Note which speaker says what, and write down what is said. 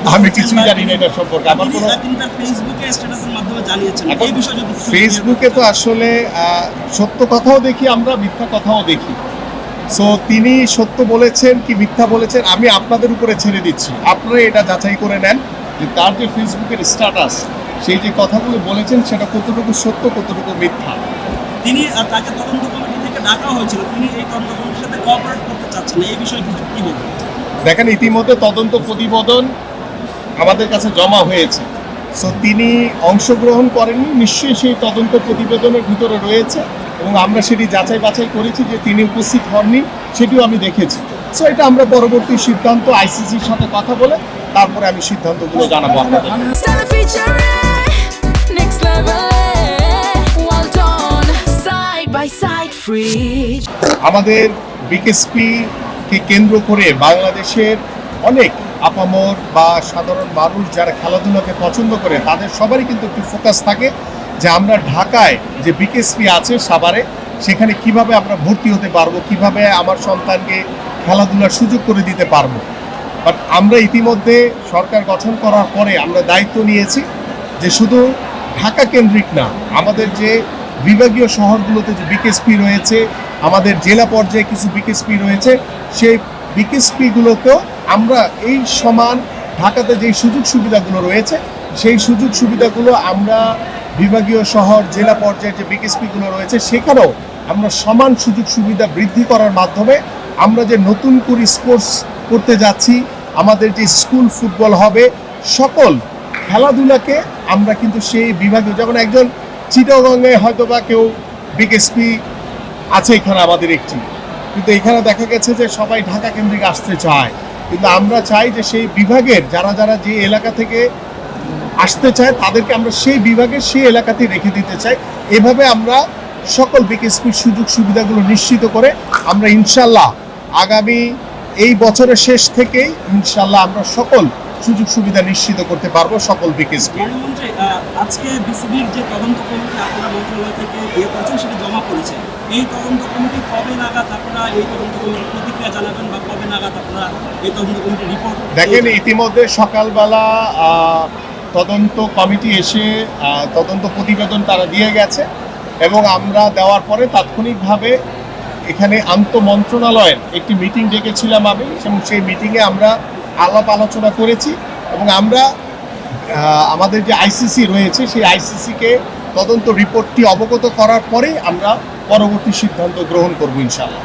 Speaker 1: আমি কিছু জানি না এটা সম্পর্কে। আমার কোনো
Speaker 2: ফেসবুকে স্ট্যাটাসের মাধ্যমে জানিয়েছেন এই বিষয়ে যদি
Speaker 1: ফেসবুকে তো আসলে সত্য কথাও দেখি আমরা, মিথ্যা কথাও দেখি। সো তিনি সত্য বলেছেন কি মিথ্যা বলেছেন আমি আপনাদের উপরে ছেড়ে দিচ্ছি, আপনারা এটা যাচাই করে নেন যে তার যে ফেসবুকের স্ট্যাটাস, সেই যে কথাগুলো বলেছেন সেটা কতটুকু সত্য কতটুকু মিথ্যা।
Speaker 2: তিনি তাকে তদন্ত কমিটি থেকে ডাকা হয়েছিল, তিনি এই তদন্ত কমিটির সাথে কোঅপারেট করতে চাচ্ছেন না, এই বিষয়ে কিছু কি বলবেন?
Speaker 1: দেখেন, ইতিমধ্যে তদন্ত প্রতিবেদন আমাদের কাছে জমা হয়েছে। সো তিনি অংশগ্রহণ করেননি, নিশ্চয়ই সেই তদন্ত প্রতিবেদনের ভিতরে রয়েছে এবং আমরা সেটি যাচাই বাছাই করেছি যে তিনি উপস্থিত হননি, সেটিও আমি দেখেছি। সো এটা আমরা পরবর্তী সিদ্ধান্ত আইসিসির সাথে কথা বলে তারপরে আমি সিদ্ধান্তগুলো জানাবো আপনাদের। আমাদের বিকেএসপিকে কেন্দ্র করে বাংলাদেশের অনেক আপামর বা সাধারণ মানুষ যারা খেলাধুলাকে পছন্দ করে তাদের সবারই কিন্তু একটু ফোকাস থাকে যে আমরা ঢাকায় যে বিকেএসপি আছে সাভারে, সেখানে কিভাবে আমরা ভর্তি হতে পারবো, কিভাবে আমার সন্তানকে খেলাধুলার সুযোগ করে দিতে পারবো। বাট আমরা ইতিমধ্যে সরকার গঠন করার পরে আমরা দায়িত্ব নিয়েছি যে শুধু ঢাকা কেন্দ্রিক না, আমাদের যে বিভাগীয় শহরগুলোতে যে বিকেএসপি রয়েছে, আমাদের জেলা পর্যায়ে কিছু বিকেএসপি রয়েছে, সেই বিকেএসপিগুলোকেও আমরা এই সমান ঢাকাতে যেই সুযোগ সুবিধাগুলো রয়েছে সেই সুযোগ সুবিধাগুলো আমরা বিভাগীয় শহর জেলা পর্যায়ে যে বিকেএসপিগুলো রয়েছে সেখানেও আমরা সমান সুযোগ সুবিধা বৃদ্ধি করার মাধ্যমে আমরা যে নতুন করে স্পোর্টস করতে যাচ্ছি, আমাদের যে স্কুল ফুটবল হবে, সকল খেলাধুলাকে আমরা কিন্তু সেই বিভাগীয়, যেমন একজন চিটাগংয়ে হয়তো বা কেউ বিকেএসপি আছে এখানে আমাদের একটি, কিন্তু এখানে দেখা গেছে যে সবাই ঢাকা কেন্দ্রিক আসতে চায়, কিন্তু আমরা চাই যে সেই বিভাগের যারা যারা যে এলাকা থেকে আসতে চায় তাদেরকে আমরা সেই বিভাগের সেই এলাকাতেই রেখে দিতে চাই। এভাবে আমরা সকল বিকেএসপির সুযোগ সুবিধাগুলো নিশ্চিত করে আমরা ইনশাল্লাহ আগামী এই বছরের শেষ থেকেই ইনশাল্লাহ আমরা সকল সুযোগ সুবিধা নিশ্চিত করতে পারবো সকল বিকেএসপি।
Speaker 2: আজকে বিসিবির যে তদন্ত কমিটি আপনারা মন্ত্রণালয় থেকে ইয়ে করেছেন সেটা জমা পড়েছে, এই তদন্ত কমিটি কবে নাগাদ আপনারা এই তদন্ত কমিটির প্রতিক্রিয়া জানাবেন বা কবে নাগাদ আপনারা এই তদন্ত কমিটির রিপোর্ট?
Speaker 1: দেখেন, ইতিমধ্যে সকালবেলা তদন্ত কমিটি এসে তদন্ত প্রতিবেদন তারা দিয়ে গেছে এবং আমরা দেওয়ার পরে তাৎক্ষণিকভাবে এখানে আন্তঃ মন্ত্রণালয়ের একটি মিটিং ডেকেছিলাম আমি, এবং সেই মিটিংয়ে আমরা আলাপ আলোচনা করেছি এবং আমরা আমাদের যে আইসিসি রয়েছে সেই আইসিসিকে তদন্ত রিপোর্টটি অবগত করার পরেই আমরা পরবর্তী সিদ্ধান্ত গ্রহণ করব ইনশাআল্লাহ।